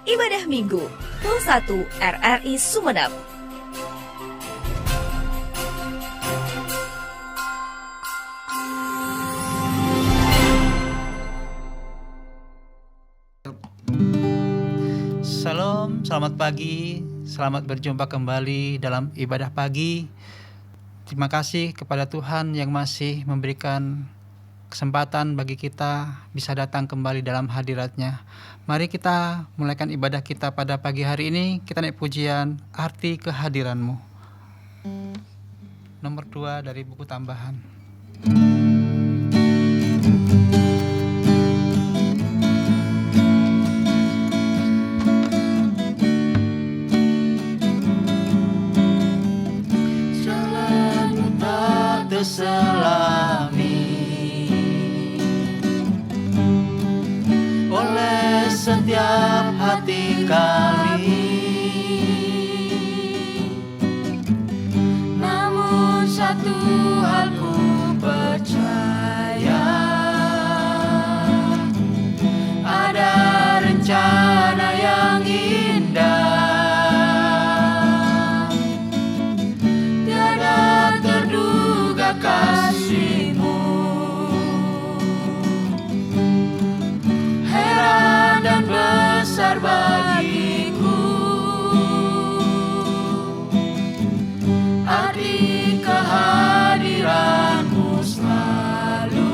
Ibadah Minggu, Hul 1 RRI Sumeneb. Salam, selamat pagi, selamat berjumpa kembali dalam ibadah pagi. Terima kasih kepada Tuhan yang masih memberikan kesempatan bagi kita bisa datang kembali dalam hadirat-Nya. Mari kita mulaikan ibadah kita pada pagi hari ini. Kita naik pujian Arti Kehadiran-Mu, nomor 2 dari buku tambahan. Selami oleh setiap hati kami, namun satu hal ku percaya, ada rencana yang indah, tiada terduga kasih-Mu, heran dan besar bagiku, arti kehadiran-Mu selalu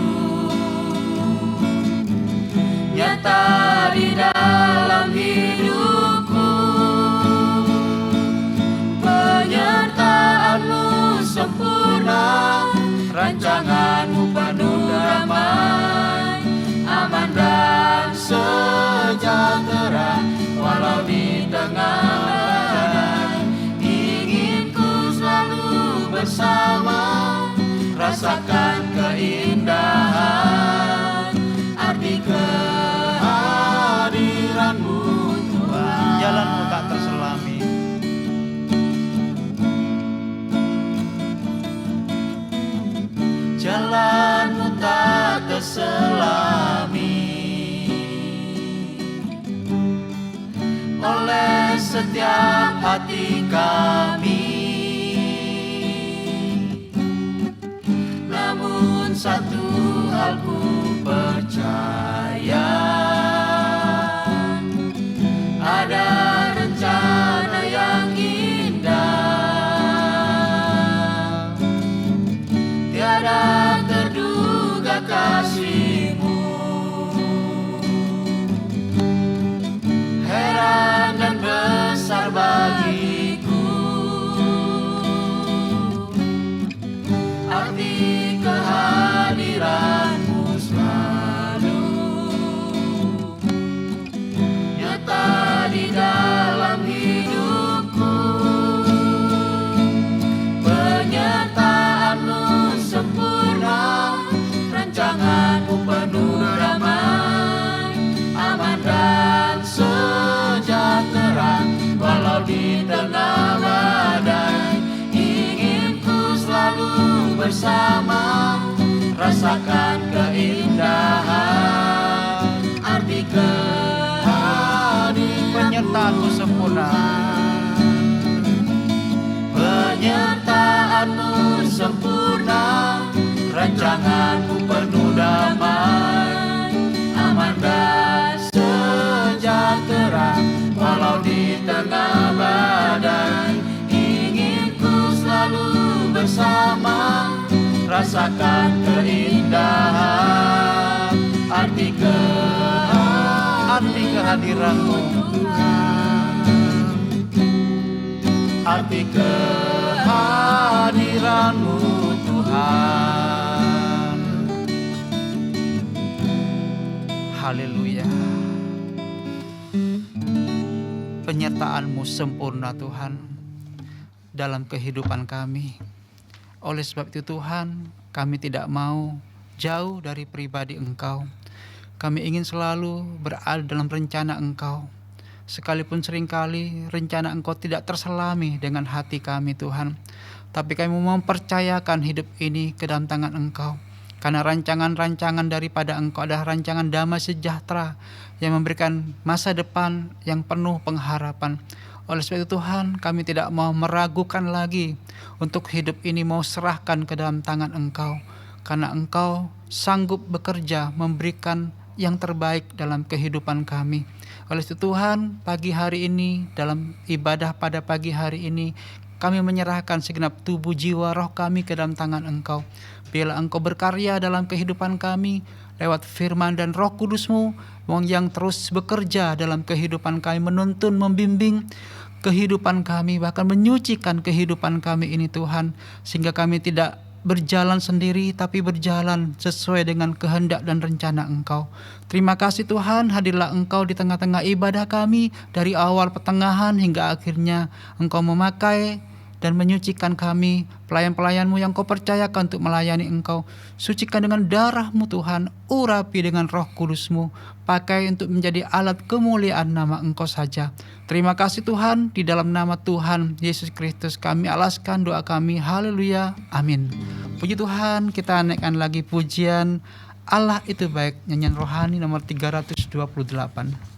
nyata di dalam hidupku, penyertaan-Mu sempurna, rancangan-Mu penuh damai, aman dan sejahtera, walau di tengah badai. Ingin ku selalu bersama, rasakan keindahan arti kehadiran-Mu, Tuhan. Jalan-Mu tak terselami, Jalan-Mu tak terselami, oleh setiap hati kami, namun satu hal ku percaya, ada rencana yang indah, tiada terduga kasih-Mu, heran dan besar bagiku, arti kehadiran-Mu selalu nyata di dalam hidupku, penyertaan-Mu sempurna, rancangan-Mu penuh damai, aman dan sejahtera, walau di tengah badai. Ingin ku selalu bersama, rasakan keindahan arti kehadiran-Mu, penyertaan-Mu sempurna, penyertaan-Mu sempurna, rancangan-Mu penuh damai, aman dan sejahtera, walau di tengah badai. Ingin ku selalu bersama, rasakan keindahan arti kehadiran-Mu, arti kehadiran-Mu, Tuhan. Haleluya. Penyertaan-Mu sempurna, Tuhan, dalam kehidupan kami. Oleh sebab itu Tuhan, kami tidak mau jauh dari pribadi Engkau. Kami ingin selalu berada dalam rencana Engkau. Sekalipun seringkali rencana Engkau tidak terselami dengan hati kami, Tuhan, tapi kami mempercayakan hidup ini ke dalam tangan Engkau. Karena rancangan-rancangan daripada Engkau adalah rancangan damai sejahtera yang memberikan masa depan yang penuh pengharapan. Oleh sebab itu Tuhan, kami tidak mau meragukan lagi untuk hidup ini, mau serahkan ke dalam tangan Engkau. Karena Engkau sanggup bekerja memberikan yang terbaik dalam kehidupan kami. Oleh itu Tuhan, pagi hari ini, dalam ibadah pada pagi hari ini, kami menyerahkan segenap tubuh, jiwa, roh kami ke dalam tangan Engkau. Biarlah Engkau berkarya dalam kehidupan kami lewat firman dan Roh Kudus-Mu yang terus bekerja dalam kehidupan kami, menuntun, membimbing kehidupan kami, bahkan menyucikan kehidupan kami ini Tuhan, sehingga kami tidak berjalan sendiri tapi berjalan sesuai dengan kehendak dan rencana Engkau. Terima kasih Tuhan, hadirlah Engkau di tengah-tengah ibadah kami dari awal, pertengahan hingga akhirnya. Engkau memakai dan menyucikan kami, pelayan-pelayan-Mu yang Kau percayakan untuk melayani Engkau. Sucikan dengan darah-Mu Tuhan, urapi dengan Roh Kudus-Mu, pakai untuk menjadi alat kemuliaan nama Engkau saja. Terima kasih Tuhan, di dalam nama Tuhan Yesus Kristus kami alaskan doa kami. Haleluya, amin. Puji Tuhan, kita naikkan lagi pujian Allah Itu Baik, nyanyian rohani nomor 328.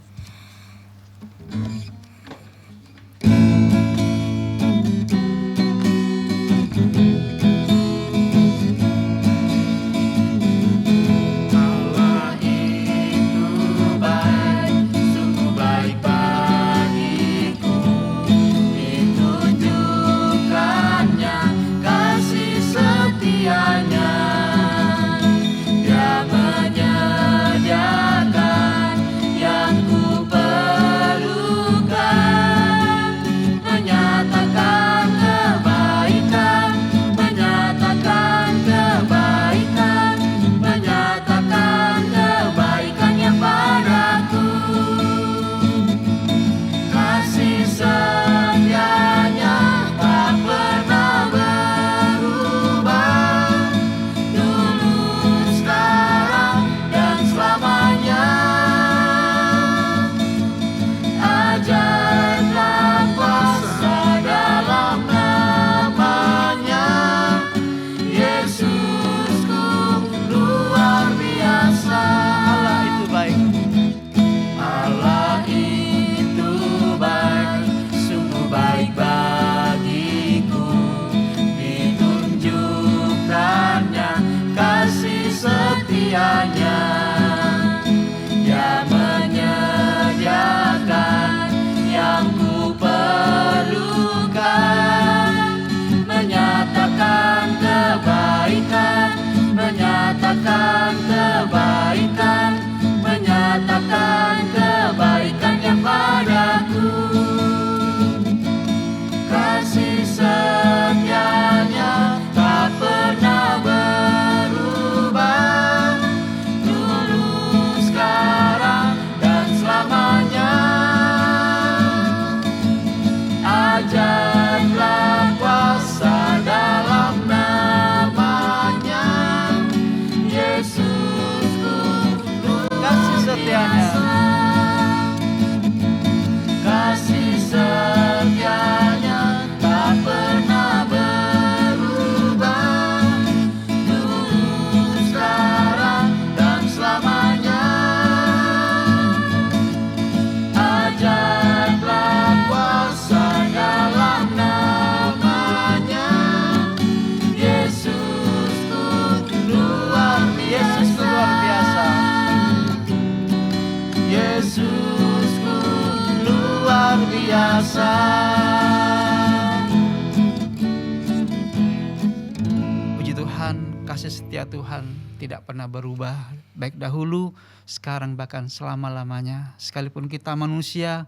Puji Tuhan, kasih setia Tuhan tidak pernah berubah, baik dahulu, sekarang, bahkan selama-lamanya. Sekalipun kita manusia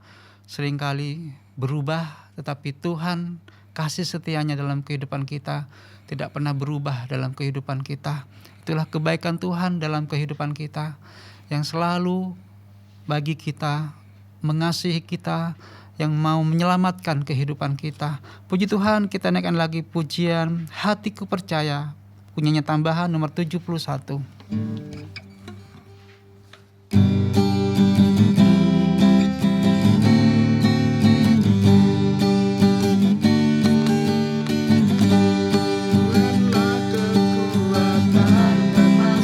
seringkali berubah, tetapi Tuhan kasih setianya dalam kehidupan kita tidak pernah berubah dalam kehidupan kita. Itulah kebaikan Tuhan dalam kehidupan kita, yang selalu bagi kita, mengasihi kita, yang mau menyelamatkan kehidupan kita. Puji Tuhan, kita naikkan lagi pujian Hatiku Percaya, punyanya tambahan nomor 71. Tuhanlah kekuatan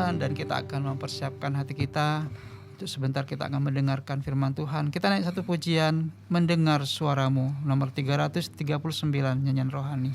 Tuhan, dan kita akan mempersiapkan hati kita. Untuk sebentar kita akan mendengarkan firman Tuhan. Kita naik satu pujian, Mendengar Suaramu, nomor 339, nyanyian rohani.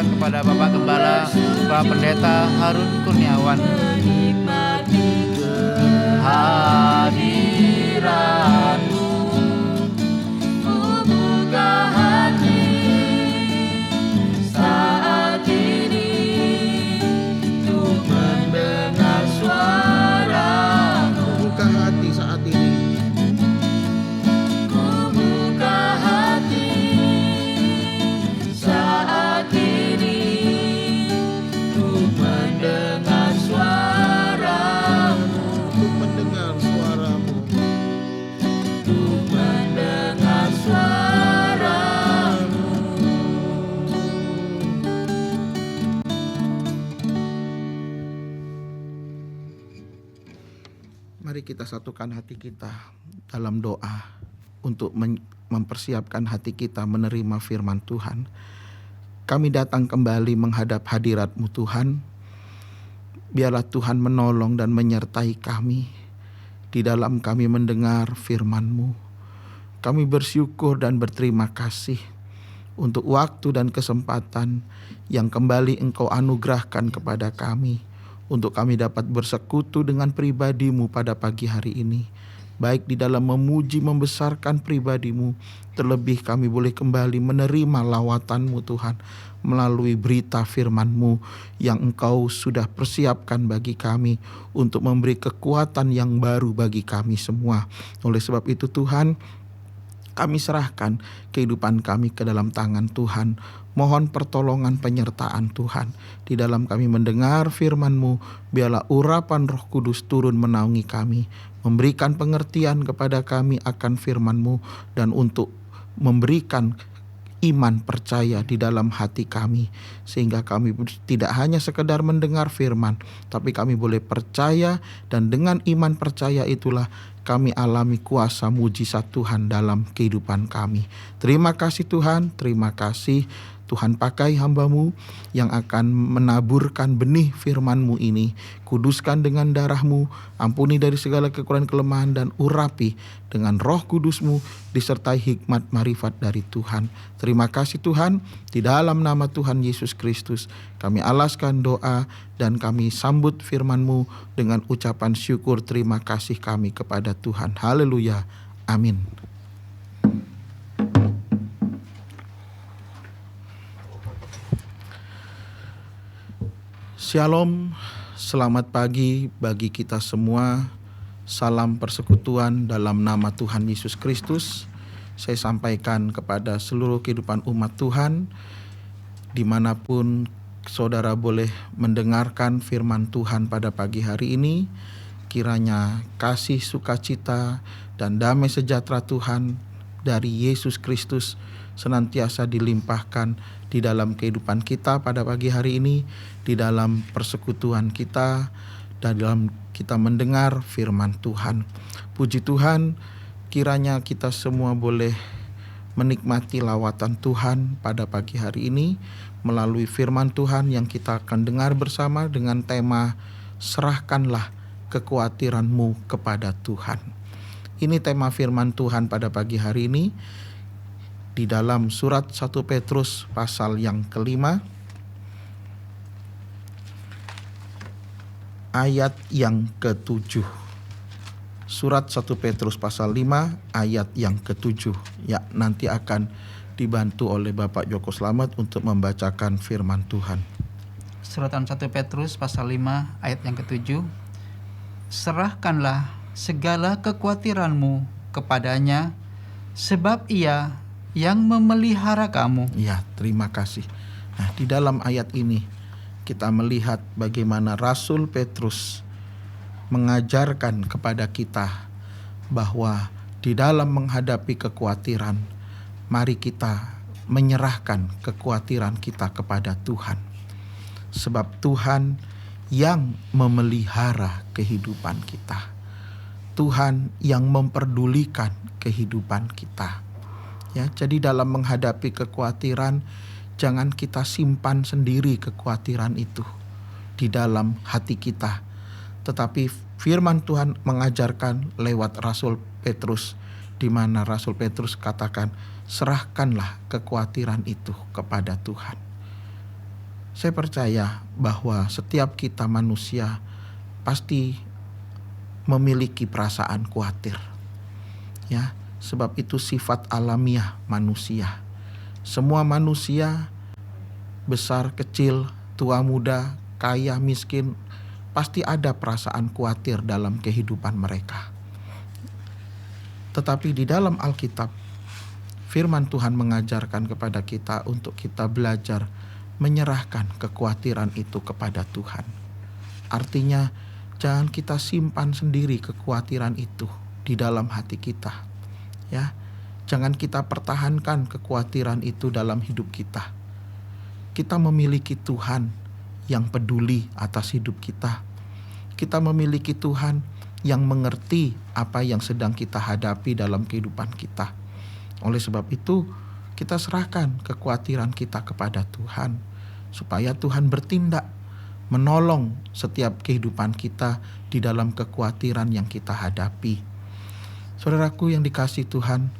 Kepada Bapak Gembala, Bapak Pendeta Harun Kurniawan. Menikmati kehadiranmu, ku buka hati saat ini untuk mendengar suaramu. Buka hati saat ini. Ku buka hati saat ini untuk mendengar suaramu, Untuk mendengar suaramu. untuk mendengar suaramu. Mari kita satukan hati kita dalam doa untuk mempersiapkan hati kita menerima firman Tuhan. Kami datang kembali menghadap hadirat-Mu Tuhan. Biarlah Tuhan menolong dan menyertai kami di dalam kami mendengar firman-Mu. Kami bersyukur dan berterima kasih untuk waktu dan kesempatan yang kembali Engkau anugerahkan kepada kami, untuk kami dapat bersekutu dengan pribadi-Mu pada pagi hari ini, baik di dalam memuji membesarkan pribadi-Mu, terlebih kami boleh kembali menerima lawatan-Mu Tuhan, melalui berita firman-Mu yang Engkau sudah persiapkan bagi kami untuk memberi kekuatan yang baru bagi kami semua. Oleh sebab itu Tuhan, kami serahkan kehidupan kami ke dalam tangan Tuhan. Mohon pertolongan penyertaan Tuhan di dalam kami mendengar firman-Mu. Biarlah urapan Roh Kudus turun menaungi kami, memberikan pengertian kepada kami akan firman-Mu, dan untuk memberikan iman percaya di dalam hati kami, sehingga kami tidak hanya sekedar mendengar firman, tapi kami boleh percaya, dan dengan iman percaya itulah kami alami kuasa mujizat Tuhan dalam kehidupan kami. Terima kasih Tuhan, terima kasih Tuhan, pakai hamba-Mu yang akan menaburkan benih firman-Mu ini. Kuduskan dengan darah-Mu, ampuni dari segala kekurangan kelemahan, dan urapi dengan Roh Kudus-Mu disertai hikmat marifat dari Tuhan. Terima kasih Tuhan, di dalam nama Tuhan Yesus Kristus kami alaskan doa dan kami sambut firman-Mu dengan ucapan syukur terima kasih kami kepada Tuhan. Haleluya, amin. Shalom, selamat pagi bagi kita semua. Salam persekutuan dalam nama Tuhan Yesus Kristus. saya sampaikan kepada seluruh kehidupan umat Tuhan, dimanapun saudara boleh mendengarkan firman Tuhan pada pagi hari ini. Kiranya kasih, sukacita, dan damai sejahtera Tuhan dari Yesus Kristus senantiasa dilimpahkan di dalam kehidupan kita pada pagi hari ini, di dalam persekutuan kita, dan dalam kita mendengar firman Tuhan. Puji Tuhan, kiranya kita semua boleh menikmati lawatan Tuhan pada pagi hari ini melalui firman Tuhan yang kita akan dengar bersama dengan tema serahkanlah kekhawatiranmu kepada Tuhan. Ini tema firman Tuhan pada pagi hari ini di dalam surat 1 Petrus pasal yang kelima, ayat yang ke-7. Surat 1 Petrus pasal 5 ayat yang ke-7. Ya, nanti akan dibantu oleh Bapak Joko Slamet untuk membacakan firman Tuhan. Surat 1 Petrus pasal 5 ayat yang ke-7. Serahkanlah segala kekhawatiranmu kepadanya, sebab Ia yang memelihara kamu. Ya, terima kasih. Nah, di dalam ayat ini kita melihat bagaimana Rasul Petrus mengajarkan kepada kita bahwa di dalam menghadapi kekhawatiran, mari kita menyerahkan kekhawatiran kita kepada Tuhan. Sebab Tuhan yang memelihara kehidupan kita. Tuhan yang memperdulikan kehidupan kita. Ya, jadi dalam menghadapi kekhawatiran, jangan kita simpan sendiri kekhawatiran itu di dalam hati kita. Tetapi firman Tuhan mengajarkan lewat Rasul Petrus, di mana Rasul Petrus katakan, serahkanlah kekhawatiran itu kepada Tuhan. Saya percaya bahwa setiap kita manusia pasti memiliki perasaan khawatir. Ya, sebab itu sifat alamiah manusia. Semua manusia, besar, kecil, tua, muda, kaya, miskin, pasti ada perasaan khawatir dalam kehidupan mereka. Tetapi di dalam Alkitab, firman Tuhan mengajarkan kepada kita untuk kita belajar menyerahkan kekhawatiran itu kepada Tuhan. Artinya, jangan kita simpan sendiri kekhawatiran itu di dalam hati kita. Ya, jangan kita pertahankan kekhawatiran itu dalam hidup kita. Kita memiliki Tuhan yang peduli atas hidup kita. Kita memiliki Tuhan yang mengerti apa yang sedang kita hadapi dalam kehidupan kita. Oleh sebab itu, kita serahkan kekhawatiran kita kepada Tuhan, supaya Tuhan bertindak, menolong setiap kehidupan kita di dalam kekhawatiran yang kita hadapi. Saudaraku yang dikasihi Tuhan,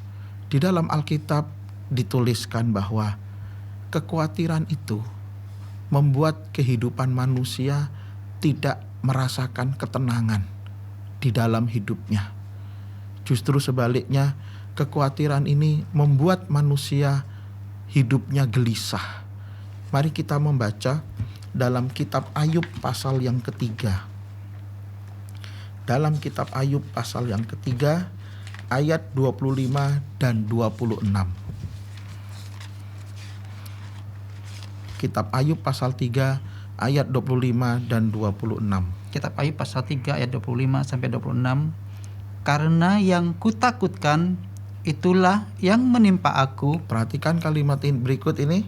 di dalam Alkitab dituliskan bahwa kekhawatiran itu membuat kehidupan manusia tidak merasakan ketenangan di dalam hidupnya. Justru sebaliknya, kekhawatiran ini membuat manusia hidupnya gelisah. Mari kita membaca dalam kitab Ayub pasal yang ketiga. Dalam kitab Ayub pasal yang ketiga, ayat 25 dan 26. Kitab Ayub pasal 3 ayat 25 dan 26. Kitab Ayub pasal 3 ayat 25 sampai 26. Karena yang kutakutkan itulah yang menimpa aku. Perhatikan kalimat ini berikut ini.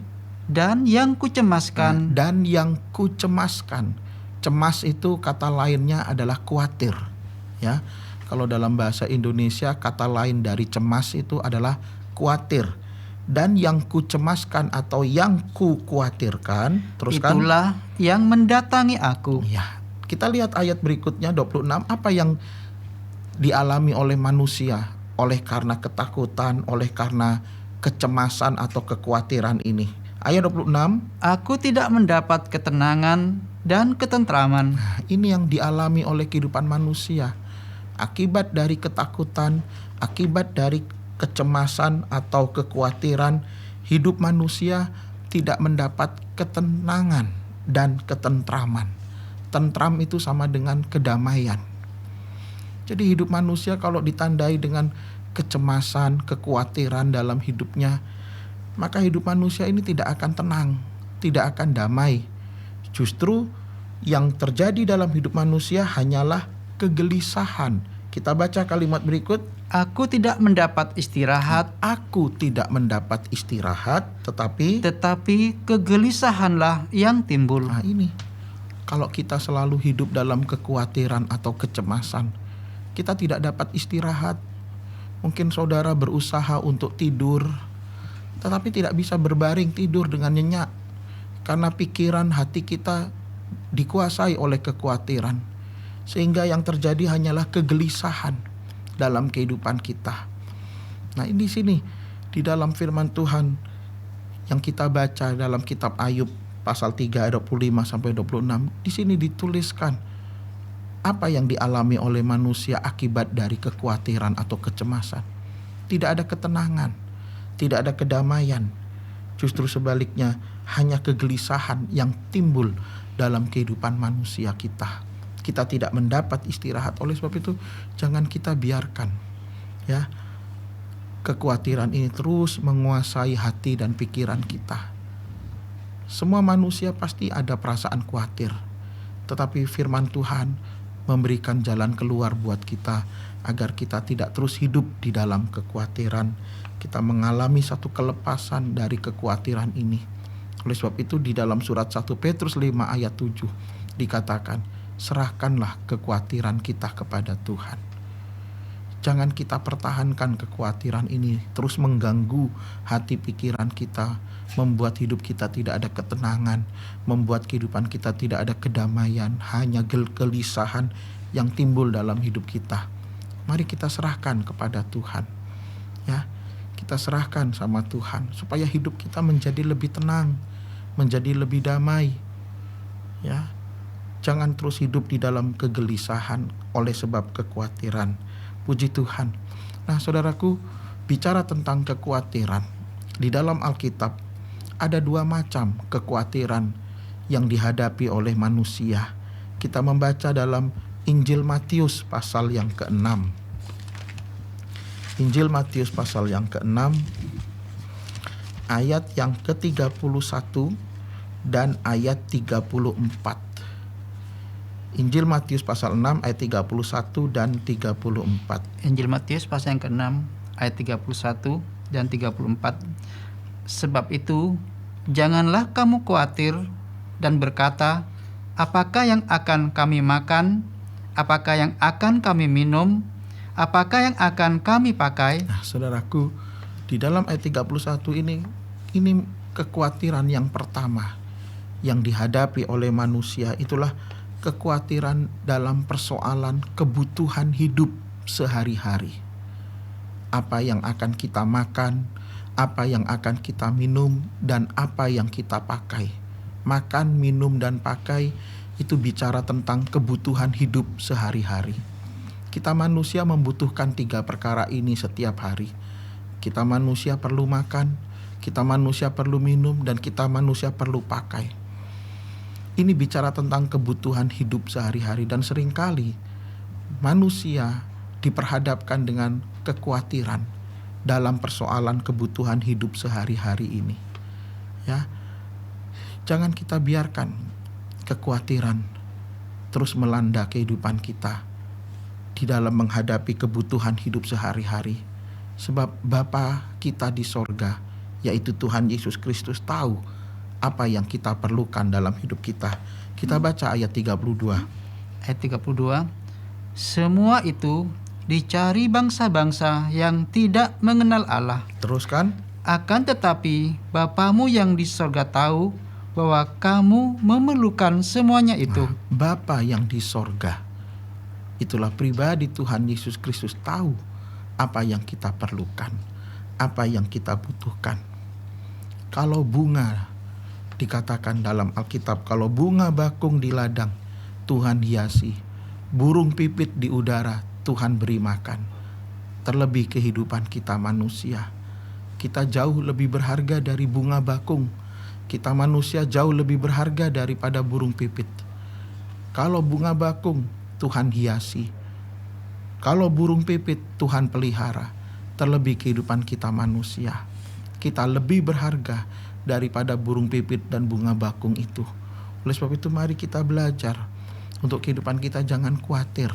Dan yang kucemaskan. Dan yang kucemaskan. Cemas itu kata lainnya adalah khawatir. Ya, kalau dalam bahasa Indonesia kata lain dari cemas itu adalah khawatir. Dan yang kucemaskan atau yang kukhawatirkan, teruskan. Itulah yang mendatangi aku. Ya, kita lihat ayat berikutnya 26, apa yang dialami oleh manusia oleh karena ketakutan, oleh karena kecemasan atau kekhawatiran ini. Ayat 26, aku tidak mendapat ketenangan dan ketentraman. Nah, ini yang dialami oleh kehidupan manusia. Akibat dari ketakutan, akibat dari kecemasan atau kekhawatiran, hidup manusia tidak mendapat ketenangan dan ketentraman. Tentram itu sama dengan kedamaian. Jadi hidup manusia kalau ditandai dengan kecemasan, kekhawatiran dalam hidupnya, maka hidup manusia ini tidak akan tenang, tidak akan damai. Justru yang terjadi dalam hidup manusia hanyalah kegelisahan. Kita baca kalimat berikut. Aku tidak mendapat istirahat, Aku tidak mendapat istirahat, tetapi tetapi kegelisahanlah yang timbul. nah ini, kalau kita selalu hidup dalam kekhawatiran atau kecemasan, kita tidak dapat istirahat. Mungkin saudara berusaha untuk tidur, tetapi tidak bisa berbaring tidur dengan nyenyak, karena pikiran hati kita dikuasai oleh kekhawatiran, sehingga yang terjadi hanyalah kegelisahan dalam kehidupan kita. Nah, di sini di dalam firman Tuhan yang kita baca dalam kitab Ayub pasal 3 ayat 25 sampai 26, di sini dituliskan apa yang dialami oleh manusia akibat dari kekhawatiran atau kecemasan. Tidak ada ketenangan, tidak ada kedamaian. Justru sebaliknya, hanya kegelisahan yang timbul dalam kehidupan manusia kita. Kita tidak mendapat istirahat. Oleh sebab itu, jangan kita biarkan ya kekhawatiran ini terus menguasai hati dan pikiran kita. Semua manusia pasti ada perasaan khawatir, tetapi firman Tuhan memberikan jalan keluar buat kita agar kita tidak terus hidup di dalam kekhawatiran. Kita mengalami satu kelepasan dari kekhawatiran ini. Oleh sebab itu di dalam surat 1 Petrus 5 ayat 7 dikatakan, serahkanlah kekhawatiran kita kepada Tuhan. Jangan kita pertahankan kekhawatiran ini terus mengganggu hati pikiran kita, membuat hidup kita tidak ada ketenangan, membuat kehidupan kita tidak ada kedamaian, hanya kegelisahan yang timbul dalam hidup kita. Mari kita serahkan kepada Tuhan. Ya, kita serahkan sama Tuhan supaya hidup kita menjadi lebih tenang, menjadi lebih damai. Ya. Jangan terus hidup di dalam kegelisahan oleh sebab kekhawatiran. Puji Tuhan. Nah, saudaraku, bicara tentang kekhawatiran, di dalam Alkitab ada dua macam kekhawatiran yang dihadapi oleh manusia. Kita membaca dalam Injil Matius pasal yang ke-6. Injil Matius pasal yang ke-6 ayat yang ke-31 dan ayat 34. Injil Matius pasal 6 ayat 31 dan 34. Injil Matius pasal yang ke-6 ayat 31 dan 34. Sebab itu, janganlah kamu khawatir dan berkata, apakah yang akan kami makan? Apakah yang akan kami minum? Apakah yang akan kami pakai? Nah, saudaraku, di dalam ayat 31 ini kekhawatiran yang pertama yang dihadapi oleh manusia, itulah kekhawatiran dalam persoalan kebutuhan hidup sehari-hari. Apa yang akan kita makan, apa yang akan kita minum, dan apa yang kita pakai. Makan, minum, dan pakai itu bicara tentang kebutuhan hidup sehari-hari. Kita manusia membutuhkan 3 perkara ini setiap hari. Kita manusia perlu makan, kita manusia perlu minum, dan kita manusia perlu pakai. Ini bicara tentang kebutuhan hidup sehari-hari, dan seringkali manusia diperhadapkan dengan kekhawatiran dalam persoalan kebutuhan hidup sehari-hari ini. Ya, jangan kita biarkan kekhawatiran terus melanda kehidupan kita di dalam menghadapi kebutuhan hidup sehari-hari. Sebab Bapa kita di sorga, yaitu Tuhan Yesus Kristus, tahu apa yang kita perlukan dalam hidup kita. Kita baca ayat 32. Ayat 32. Semua itu dicari bangsa-bangsa yang tidak mengenal Allah. Teruskan. Akan tetapi Bapamu yang di sorga tahu bahwa kamu memerlukan semuanya itu. Nah, Bapa yang di sorga, itulah pribadi Tuhan Yesus Kristus, tahu apa yang kita perlukan, apa yang kita butuhkan. Kalau bunga, dikatakan dalam Alkitab, kalau bunga bakung di ladang, Tuhan hiasi. Burung pipit di udara, Tuhan beri makan. Terlebih kehidupan kita manusia, kita jauh lebih berharga dari bunga bakung. Kita manusia jauh lebih berharga daripada burung pipit. Kalau bunga bakung, Tuhan hiasi. Kalau burung pipit, Tuhan pelihara. terlebih kehidupan kita manusia. Kita lebih berharga daripada burung pipit dan bunga bakung itu. Oleh sebab itu mari kita belajar untuk kehidupan kita jangan khawatir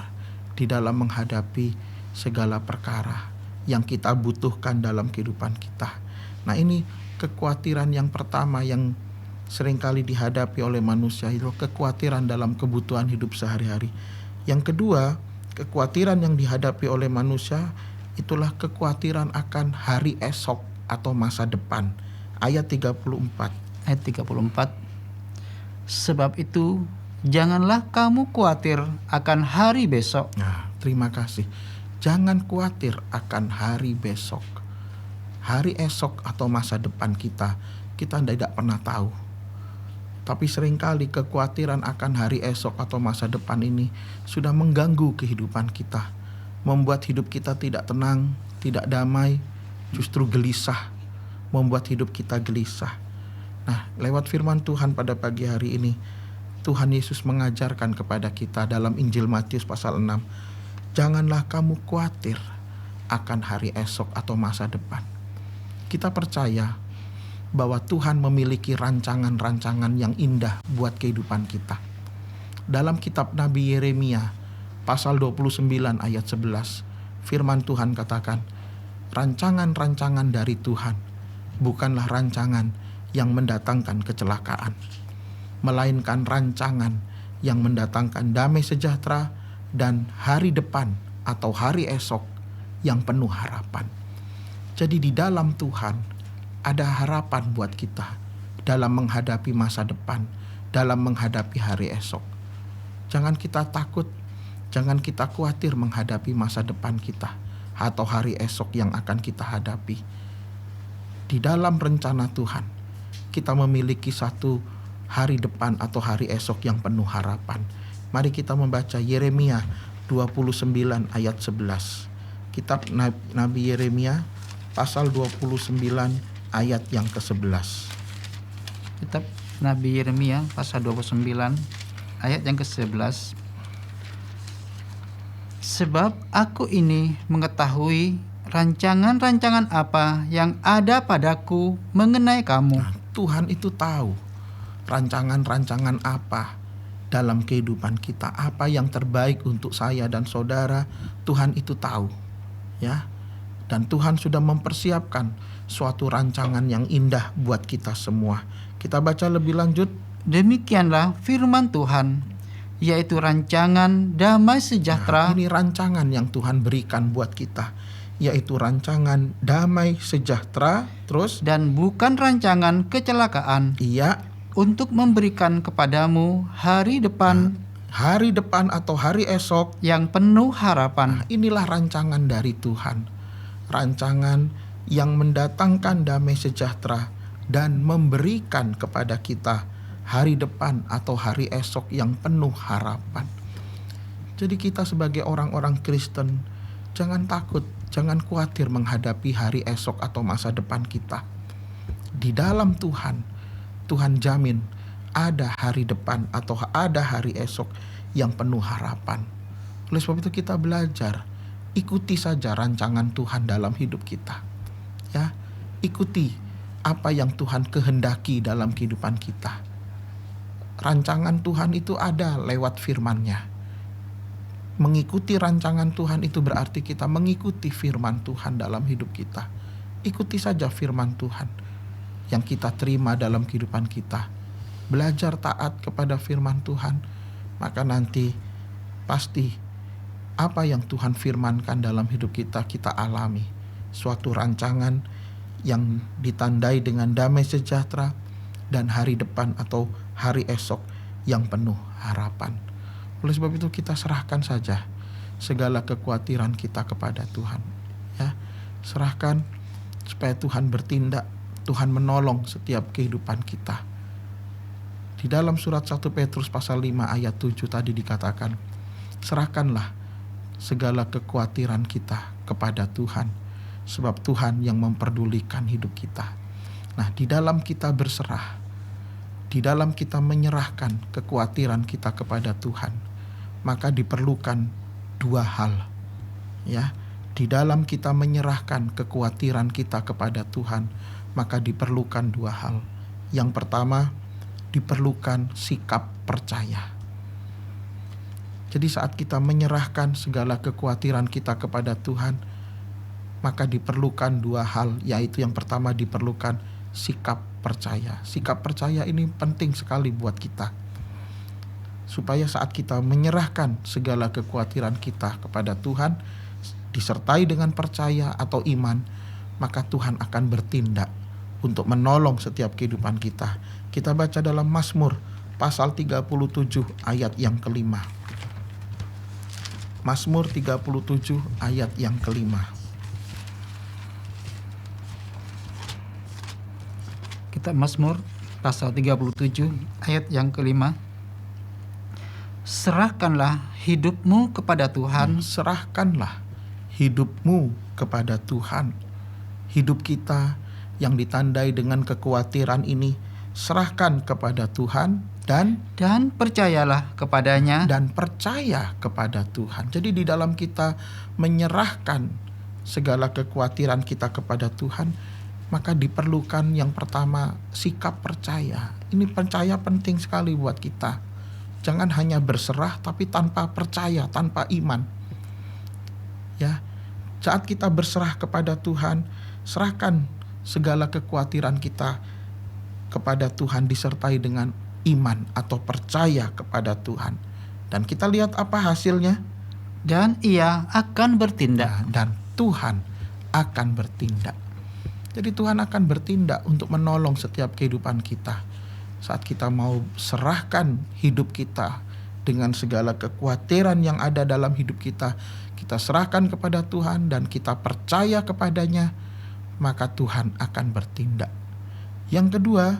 di dalam menghadapi segala perkara yang kita butuhkan dalam kehidupan kita. Nah, ini kekhawatiran yang pertama yang seringkali dihadapi oleh manusia, itu kekhawatiran dalam kebutuhan hidup sehari-hari. Yang kedua, kekhawatiran yang dihadapi oleh manusia itulah kekhawatiran akan hari esok atau masa depan. Ayat 34. Ayat 34. Sebab itu janganlah kamu khawatir akan hari besok. Nah, terima kasih. Jangan khawatir akan hari besok. Hari esok atau masa depan kita tidak pernah tahu. Tapi seringkali kekhawatiran akan hari esok atau masa depan ini sudah mengganggu kehidupan kita. Membuat hidup kita tidak tenang, tidak damai, justru gelisah. Membuat hidup kita gelisah. Nah, lewat firman Tuhan pada pagi hari ini, Tuhan Yesus mengajarkan kepada kita dalam Injil Matius pasal 6, janganlah kamu khawatir akan hari esok atau masa depan. Kita percaya bahwa Tuhan memiliki rancangan-rancangan yang indah buat kehidupan kita. Dalam kitab Nabi Yeremia pasal 29 ayat 11, firman Tuhan katakan, rancangan-rancangan dari Tuhan bukanlah rancangan yang mendatangkan kecelakaan, melainkan rancangan yang mendatangkan damai sejahtera dan hari depan atau hari esok yang penuh harapan. Jadi di dalam Tuhan ada harapan buat kita dalam menghadapi masa depan, dalam menghadapi hari esok. Jangan kita takut, jangan kita khawatir menghadapi masa depan kita atau hari esok yang akan kita hadapi. Di dalam rencana Tuhan, kita memiliki satu hari depan atau hari esok yang penuh harapan. Mari kita membaca Yeremia 29 ayat 11. Kitab Nabi Yeremia pasal 29 ayat yang ke-11. Kitab Nabi Yeremia pasal 29 ayat yang ke-11. Sebab aku ini mengetahui rancangan-rancangan apa yang ada padaku mengenai kamu. Nah, Tuhan itu tahu rancangan-rancangan apa dalam kehidupan kita, apa yang terbaik untuk saya dan saudara. Tuhan itu tahu, ya. Dan Tuhan sudah mempersiapkan suatu rancangan yang indah buat kita semua. Kita baca lebih lanjut. Demikianlah firman Tuhan, yaitu rancangan damai sejahtera. Nah, ini rancangan yang Tuhan berikan buat kita, yaitu rancangan damai sejahtera. Terus, dan bukan rancangan kecelakaan. Iya. Untuk memberikan kepadamu hari depan. Hari depan atau hari esok yang penuh harapan. Nah, inilah rancangan dari Tuhan. Rancangan yang mendatangkan damai sejahtera dan memberikan kepada kita hari depan atau hari esok yang penuh harapan. Jadi kita sebagai orang-orang Kristen jangan takut, jangan khawatir menghadapi hari esok atau masa depan kita. Di dalam Tuhan, Tuhan jamin ada hari depan atau ada hari esok yang penuh harapan. Oleh sebab itu kita belajar, ikuti saja rancangan Tuhan dalam hidup kita. Ya, ikuti apa yang Tuhan kehendaki dalam kehidupan kita. Rancangan Tuhan itu ada lewat firman-Nya. Mengikuti rancangan Tuhan itu berarti kita mengikuti firman Tuhan dalam hidup kita. Ikuti saja firman Tuhan yang kita terima dalam kehidupan kita. Belajar taat kepada firman Tuhan, maka nanti pasti apa yang Tuhan firmankan dalam hidup kita, kita alami. Suatu rancangan yang ditandai dengan damai sejahtera dan hari depan atau hari esok yang penuh harapan. Oleh sebab itu kita serahkan saja segala kekhawatiran kita kepada Tuhan. Ya, serahkan supaya Tuhan bertindak, Tuhan menolong setiap kehidupan kita. Di dalam surat 1 Petrus pasal 5 ayat 7 tadi dikatakan, serahkanlah segala kekhawatiran kita kepada Tuhan, sebab Tuhan yang memperdulikan hidup kita. Nah, di dalam kita berserah, di dalam kita menyerahkan kekhawatiran kita kepada Tuhan, maka diperlukan dua hal. Ya, Di dalam kita menyerahkan kekhawatiran kita kepada Tuhan, maka diperlukan dua hal. Yang pertama, diperlukan sikap percaya. Jadi saat kita menyerahkan segala kekhawatiran kita kepada Tuhan, maka diperlukan dua hal, yaitu yang pertama diperlukan sikap percaya. Sikap percaya ini penting sekali buat kita. Supaya saat kita menyerahkan segala kekhawatiran kita kepada Tuhan, disertai dengan percaya atau iman, maka Tuhan akan bertindak untuk menolong setiap kehidupan kita. Kita baca dalam Mazmur pasal 37 ayat yang kelima. Mazmur 37 ayat yang kelima. Kitab Mazmur pasal 37 ayat yang kelima. Serahkanlah hidupmu kepada Tuhan. Serahkanlah hidupmu kepada Tuhan. Hidup kita yang ditandai dengan kekhawatiran ini, serahkan kepada Tuhan dan percayalah kepadanya. Dan percaya kepada Tuhan. Jadi di dalam kita menyerahkan segala kekhawatiran kita kepada Tuhan, maka diperlukan yang pertama sikap percaya. Ini percaya penting sekali buat kita. Jangan hanya berserah tapi tanpa percaya, tanpa iman. Ya, saat kita berserah kepada Tuhan, serahkan segala kekhawatiran kita kepada Tuhan disertai dengan iman atau percaya kepada Tuhan. Dan kita lihat apa hasilnya? Dan Ia akan bertindak. Dan Tuhan akan bertindak. Jadi Tuhan akan bertindak untuk menolong setiap kehidupan kita. Saat kita mau serahkan hidup kita dengan segala kekhawatiran yang ada dalam hidup kita, kita serahkan kepada Tuhan dan kita percaya kepadanya, maka Tuhan akan bertindak. Yang kedua,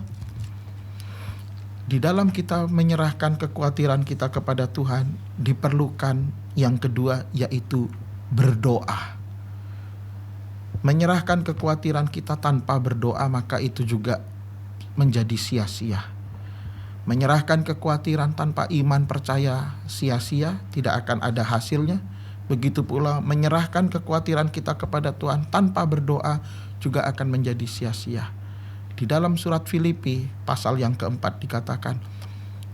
di dalam kita menyerahkan kekhawatiran kita kepada Tuhan, diperlukan yang kedua, yaitu berdoa. Menyerahkan kekhawatiran kita tanpa berdoa, maka itu juga menjadi sia-sia. Menyerahkan kekhawatiran tanpa iman percaya sia-sia, tidak akan ada hasilnya. Begitu pula menyerahkan kekhawatiran kita kepada Tuhan tanpa berdoa juga akan menjadi sia-sia. Di dalam surat Filipi pasal yang keempat dikatakan,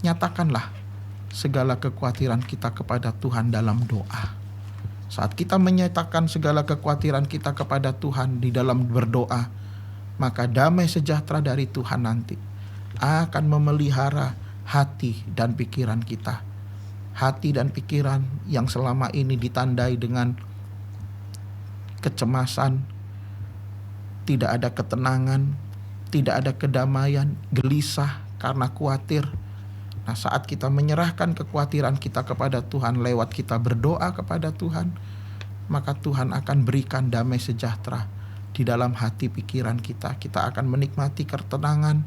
nyatakanlah segala kekhawatiran kita kepada Tuhan dalam doa. Saat kita menyatakan segala kekhawatiran kita kepada Tuhan di dalam berdoa, maka damai sejahtera dari Tuhan nanti akan memelihara hati dan pikiran kita. Hati dan pikiran yang selama ini ditandai dengan kecemasan, tidak ada ketenangan, tidak ada kedamaian, gelisah karena khawatir. Nah, saat kita menyerahkan kekhawatiran kita kepada Tuhan lewat kita berdoa kepada Tuhan, maka Tuhan akan berikan damai sejahtera di dalam hati pikiran kita. Kita akan menikmati ketenangan,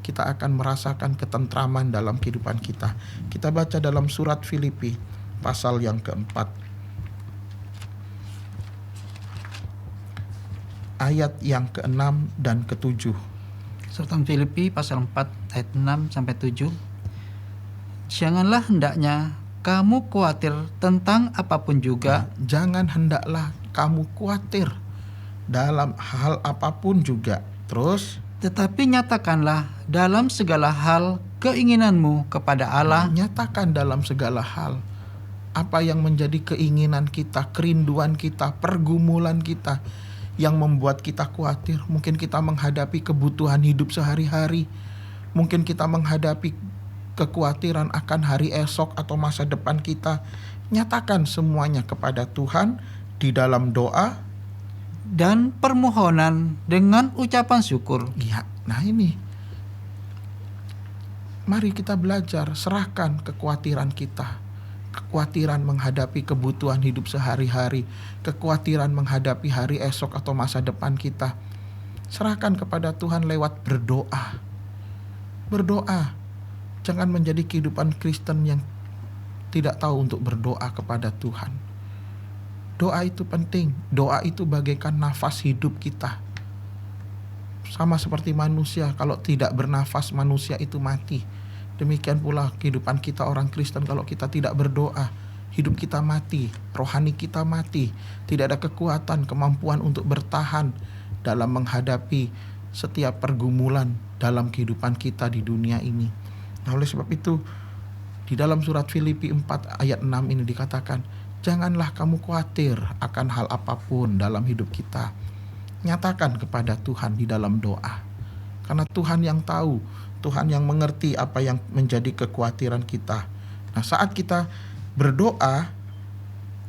kita akan merasakan ketentraman dalam kehidupan kita. Kita baca dalam surat Filipi pasal yang keempat, ayat yang ke-6 dan ke-7. Surat Filipi pasal 4 ayat 6 sampai 7. Janganlah hendaknya kamu khawatir tentang apapun juga. Jangan hendaklah kamu khawatir dalam hal apapun juga. Terus, Tetapi nyatakanlah dalam segala hal keinginanmu kepada Allah. nyatakan dalam segala hal apa yang menjadi keinginan kita, kerinduan kita, pergumulan kita yang membuat kita khawatir. Mungkin kita menghadapi kebutuhan hidup sehari-hari. Mungkin kita menghadapi kekhawatiran akan hari esok atau masa depan kita. Nyatakan semuanya kepada Tuhan di dalam doa Dan permohonan dengan ucapan syukur. Ya, nah ini. Mari kita belajar serahkan kekhawatiran kita. Kekhawatiran menghadapi kebutuhan hidup sehari-hari, kekhawatiran menghadapi hari esok atau masa depan kita. Serahkan kepada Tuhan lewat berdoa. Berdoa. Jangan menjadi kehidupan Kristen yang tidak tahu untuk berdoa kepada Tuhan. Doa itu penting. Doa itu bagaikan nafas hidup kita. Sama seperti manusia, kalau tidak bernafas manusia itu mati. Demikian pula kehidupan kita orang Kristen, kalau kita tidak berdoa, hidup kita mati, rohani kita mati, tidak ada kekuatan, kemampuan untuk bertahan dalam menghadapi setiap pergumulan dalam kehidupan kita di dunia ini. Nah, oleh sebab itu di dalam surat Filipi 4 ayat 6 ini dikatakan, janganlah kamu khawatir akan hal apapun dalam hidup kita. Nyatakan kepada Tuhan di dalam doa. Karena Tuhan yang tahu, Tuhan yang mengerti apa yang menjadi kekhawatiran kita. Nah, saat kita berdoa,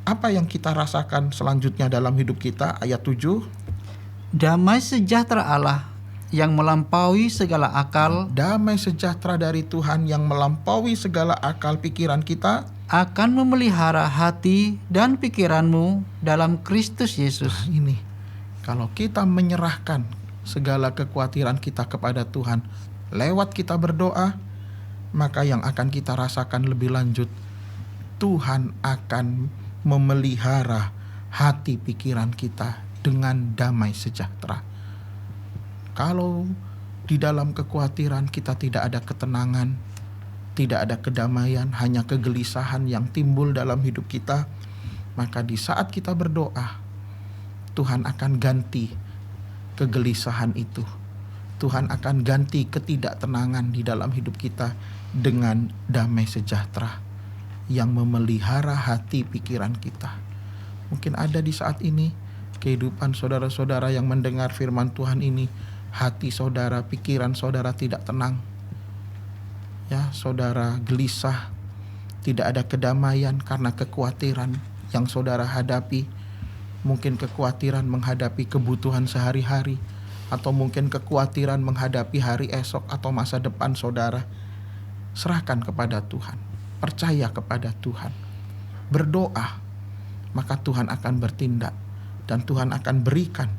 apa yang kita rasakan selanjutnya dalam hidup kita? Ayat 7. Damai sejahtera Allah yang melampaui segala akal Damai sejahtera dari Tuhan yang melampaui segala akal pikiran kita akan memelihara hati dan pikiranmu dalam Kristus Yesus. Nah, ini kalau kita menyerahkan segala kekhawatiran kita kepada Tuhan lewat kita berdoa, maka yang akan kita rasakan lebih lanjut, Tuhan akan memelihara hati pikiran kita dengan damai sejahtera. Kalau di dalam kekhawatiran kita tidak ada ketenangan, tidak ada kedamaian, hanya kegelisahan yang timbul dalam hidup kita, maka di saat kita berdoa, Tuhan akan ganti kegelisahan itu. Tuhan akan ganti ketidaktenangan di dalam hidup kita dengan damai sejahtera yang memelihara hati pikiran kita. Mungkin ada di saat ini kehidupan saudara-saudara yang mendengar firman Tuhan ini, hati saudara, pikiran saudara tidak tenang. Ya, saudara gelisah, tidak ada kedamaian karena kekhawatiran yang saudara hadapi. Mungkin kekhawatiran menghadapi kebutuhan sehari-hari, atau mungkin kekhawatiran menghadapi hari esok atau masa depan saudara. Serahkan kepada Tuhan, percaya kepada Tuhan, berdoa, maka Tuhan akan bertindak dan Tuhan akan berikan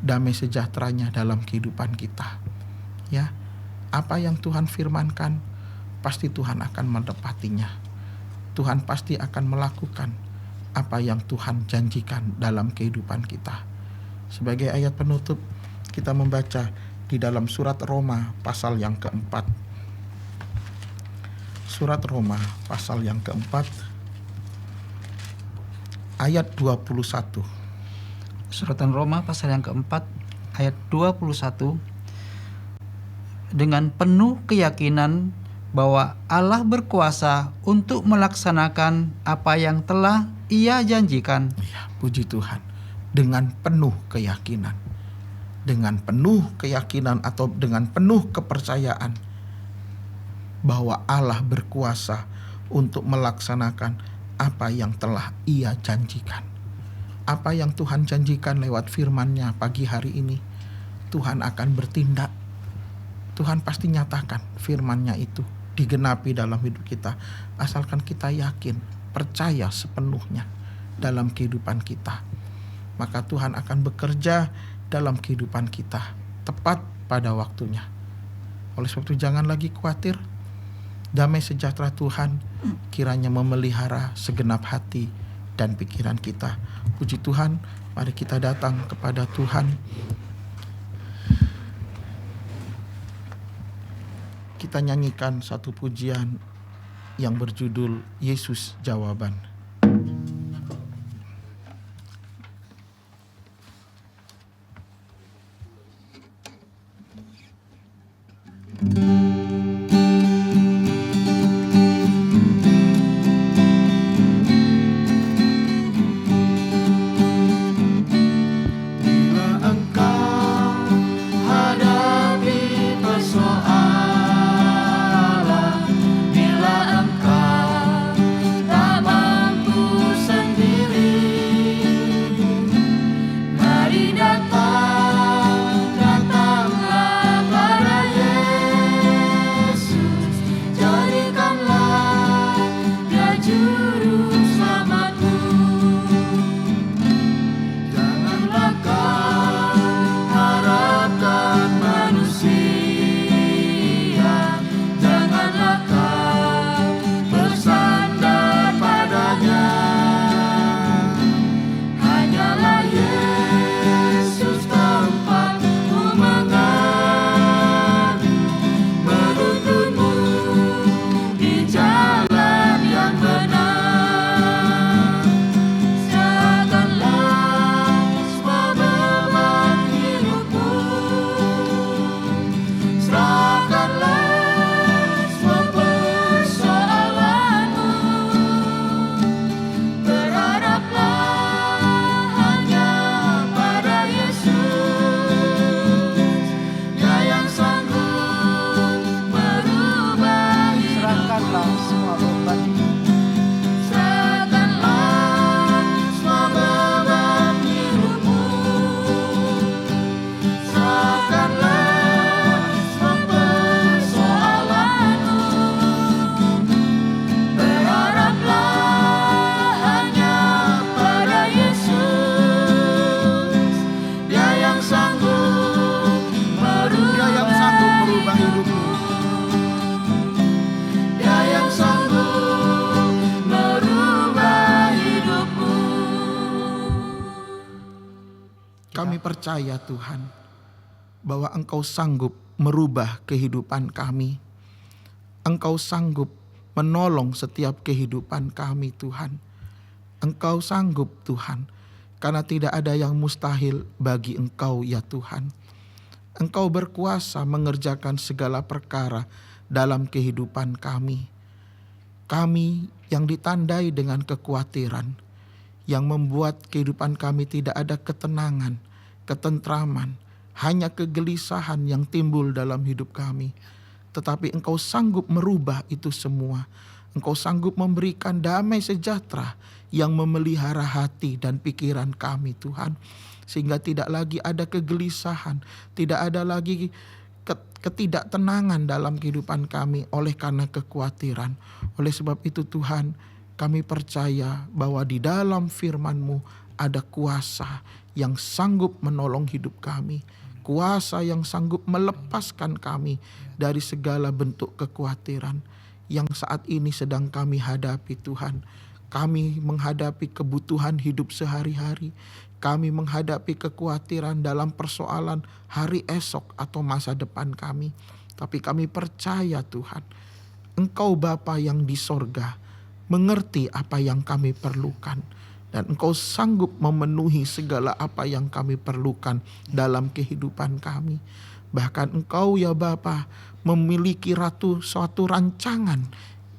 damai sejahteranya dalam kehidupan kita. Ya, apa yang Tuhan firmankan, pasti Tuhan akan menepatinya. Tuhan pasti akan melakukan apa yang Tuhan janjikan dalam kehidupan kita. Sebagai ayat penutup, kita membaca di dalam surat Roma pasal yang keempat. Surat Roma pasal yang keempat ayat 21. Suratan Roma pasal yang keempat ayat 21. Dengan penuh keyakinan bahwa Allah berkuasa untuk melaksanakan apa yang telah Ia janjikan. Ya, puji Tuhan. Dengan penuh keyakinan. Dengan penuh keyakinan atau dengan penuh kepercayaan bahwa Allah berkuasa untuk melaksanakan apa yang telah Ia janjikan. Apa yang Tuhan janjikan lewat firman-Nya pagi hari ini, Tuhan akan bertindak. Tuhan pasti nyatakan firman-Nya itu digenapi dalam hidup kita, asalkan kita yakin, percaya sepenuhnya dalam kehidupan kita. Maka Tuhan akan bekerja dalam kehidupan kita tepat pada waktunya. Oleh sebab itu jangan lagi khawatir. Damai sejahtera Tuhan kiranya memelihara segenap hati dan pikiran kita. Puji Tuhan, mari kita datang kepada Tuhan. Kita nyanyikan satu pujian yang berjudul Yesus Jawaban. Bila engkau hadapi persoalan, bila engkau tak mampu percaya Tuhan bahwa Engkau sanggup merubah kehidupan kami. Engkau sanggup menolong setiap kehidupan kami Tuhan. Engkau sanggup Tuhan, karena tidak ada yang mustahil bagi Engkau ya Tuhan. Engkau berkuasa mengerjakan segala perkara dalam kehidupan kami. Kami yang ditandai dengan kekhawatiran, yang membuat kehidupan kami tidak ada ketenangan, ketentraman, hanya kegelisahan yang timbul dalam hidup kami. Tetapi Engkau sanggup merubah itu semua. Engkau sanggup memberikan damai sejahtera yang memelihara hati dan pikiran kami Tuhan. Sehingga tidak lagi ada kegelisahan, tidak ada lagi ketidaktenangan dalam kehidupan kami oleh karena kekhawatiran. Oleh sebab itu Tuhan, kami percaya bahwa di dalam firman-Mu ada kuasa yang sanggup menolong hidup kami. Kuasa yang sanggup melepaskan kami dari segala bentuk kekhawatiran yang saat ini sedang kami hadapi Tuhan. Kami menghadapi kebutuhan hidup sehari-hari. Kami menghadapi kekhawatiran dalam persoalan hari esok atau masa depan kami. Tapi kami percaya Tuhan, Engkau Bapa yang di sorga mengerti apa yang kami perlukan. Dan Engkau sanggup memenuhi segala apa yang kami perlukan dalam kehidupan kami. Bahkan Engkau ya Bapa memiliki suatu rancangan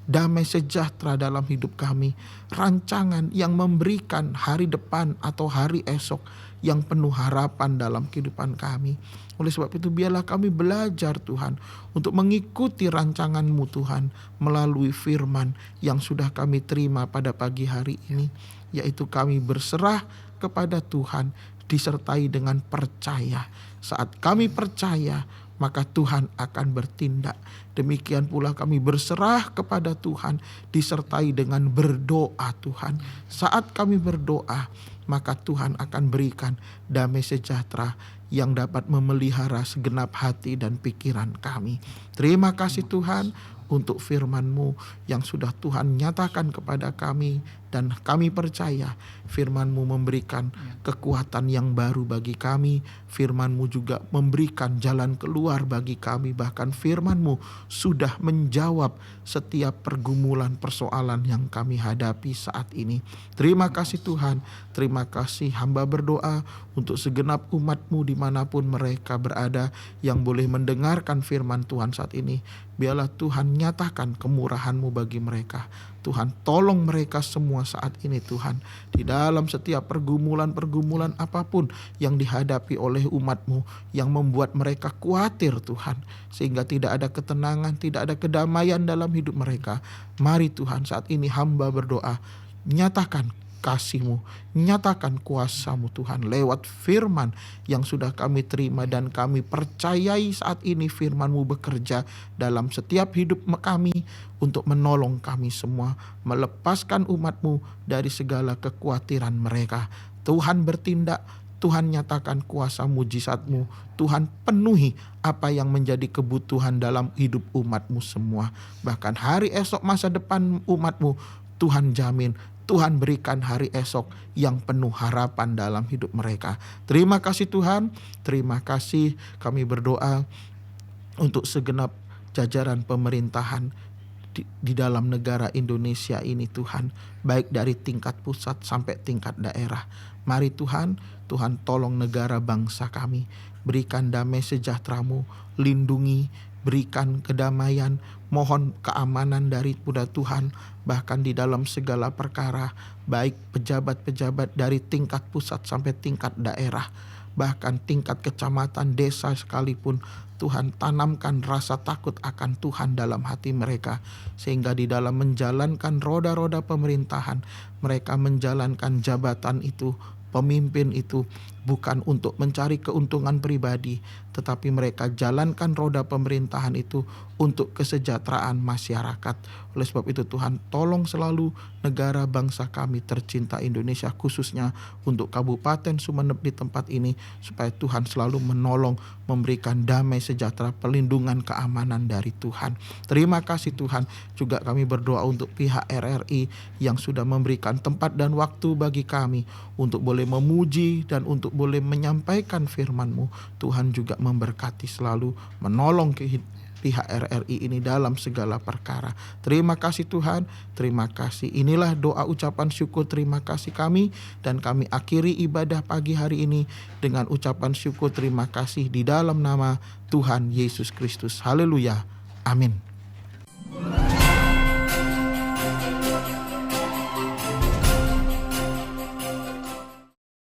damai sejahtera dalam hidup kami. Rancangan yang memberikan hari depan atau hari esok yang penuh harapan dalam kehidupan kami. Oleh sebab itu biarlah kami belajar Tuhan untuk mengikuti rancangan-Mu Tuhan melalui firman yang sudah kami terima pada pagi hari ini. Yaitu kami berserah kepada Tuhan disertai dengan percaya. Saat kami percaya, maka Tuhan akan bertindak. Demikian pula kami berserah kepada Tuhan disertai dengan berdoa Tuhan. Saat kami berdoa, maka Tuhan akan berikan damai sejahtera yang dapat memelihara segenap hati dan pikiran kami. Terima kasih Tuhan untuk firman-Mu yang sudah Tuhan nyatakan kepada kami. Dan kami percaya firman-Mu memberikan kekuatan yang baru bagi kami. Firman-Mu juga memberikan jalan keluar bagi kami. Bahkan firman-Mu sudah menjawab setiap pergumulan persoalan yang kami hadapi saat ini. Terima kasih Tuhan. Terima kasih hamba berdoa untuk segenap umat-Mu dimanapun mereka berada yang boleh mendengarkan firman Tuhan saat ini. Biarlah Tuhan nyatakan kemurahan-Mu bagi mereka. Tuhan tolong mereka semua saat ini Tuhan. Di dalam setiap pergumulan-pergumulan apapun yang dihadapi oleh umat-Mu yang membuat mereka khawatir Tuhan. Sehingga tidak ada ketenangan, tidak ada kedamaian dalam hidup mereka. Mari Tuhan saat ini hamba berdoa. Nyatakan kasih-Mu, nyatakan kuasa-Mu Tuhan lewat firman yang sudah kami terima dan kami percayai saat ini firman-Mu bekerja dalam setiap hidup kami untuk menolong kami semua, melepaskan umat-Mu dari segala kekhawatiran mereka. Tuhan bertindak, Tuhan nyatakan kuasa mujizat-Mu, Tuhan penuhi apa yang menjadi kebutuhan dalam hidup umat-Mu semua. Bahkan hari esok masa depan umat-Mu, Tuhan jamin, Tuhan berikan hari esok yang penuh harapan dalam hidup mereka. Terima kasih Tuhan, terima kasih kami berdoa untuk segenap jajaran pemerintahan di dalam negara Indonesia ini Tuhan. Baik dari tingkat pusat sampai tingkat daerah. Mari Tuhan, Tuhan tolong negara bangsa kami. Berikan damai sejahtera-Mu, lindungi, berikan kedamaian, mohon keamanan daripada Tuhan. Bahkan di dalam segala perkara, baik pejabat-pejabat dari tingkat pusat sampai tingkat daerah, bahkan tingkat kecamatan, desa sekalipun, Tuhan tanamkan rasa takut akan Tuhan dalam hati mereka. Sehingga di dalam menjalankan roda-roda pemerintahan, mereka menjalankan jabatan itu, pemimpin itu, bukan untuk mencari keuntungan pribadi, tetapi mereka jalankan roda pemerintahan itu untuk kesejahteraan masyarakat. Oleh sebab itu Tuhan tolong selalu negara bangsa kami tercinta Indonesia, khususnya untuk Kabupaten Sumeneb di tempat ini, supaya Tuhan selalu menolong, memberikan damai sejahtera, perlindungan, keamanan dari Tuhan. Terima kasih Tuhan. Juga kami berdoa untuk pihak RRI yang sudah memberikan tempat dan waktu bagi kami untuk boleh memuji dan untuk untuk boleh menyampaikan firman-Mu. Tuhan juga memberkati selalu, menolong pihak RRI ini dalam segala perkara. Terima kasih Tuhan, terima kasih. Inilah doa ucapan syukur terima kasih kami, dan kami akhiri ibadah pagi hari ini dengan ucapan syukur terima kasih di dalam nama Tuhan Yesus Kristus. Haleluya. Amin.